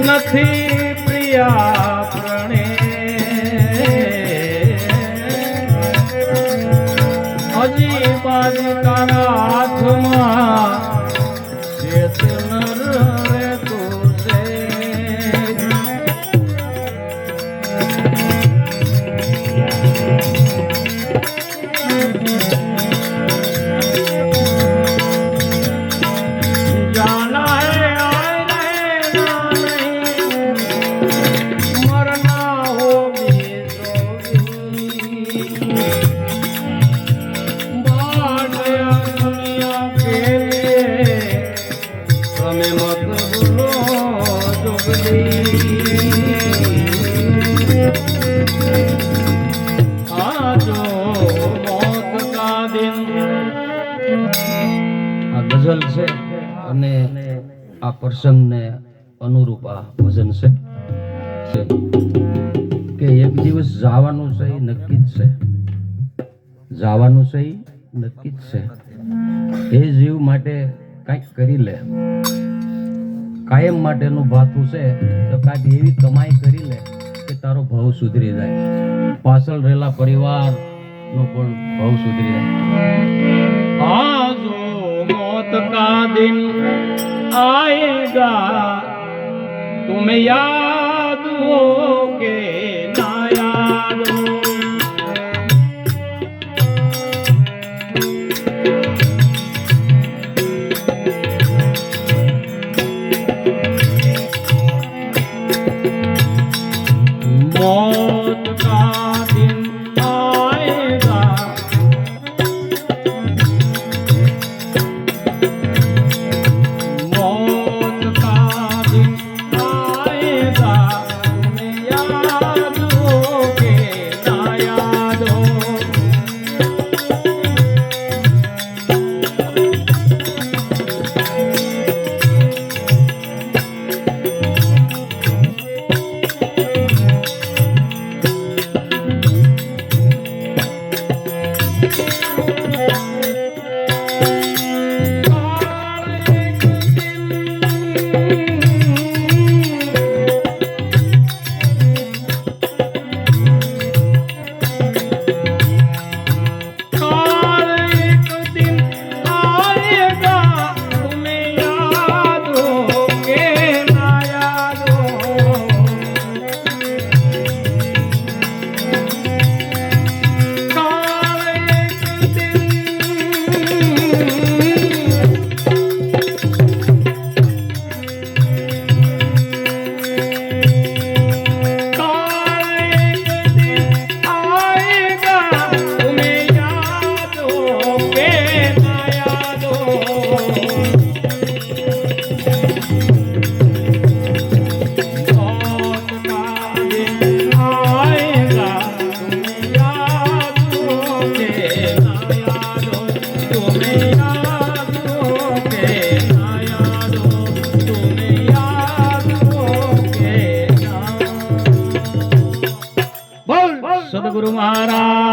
નથી પ્રિયા પ્રણે હજી બાજી તારા હાથમાં શેત નર રે તુસે ગઝલ છે અને આ પ્રસંગને અનુરૂપ આ ભજન છે કે એક દિવસ જવાનું છે એ નક્કી જ છે, જવાનું છે એ નક્કી જ છે. એ જીવ માટે કાંઈક કરી લે, કાયમ માટેનું ભાથું છે તો કાંઈક એવી કમાઈ કરી લે કે તારો ભાવ સુધરી જાય, પાછળ રહેલા પરિવારનો પણ ભાવ સુધરી જાય. આજો मौत का दिन आएगा तुम्हें याद हो के ना याद हो. मौत का दिन आएगा सदगुरु महाराज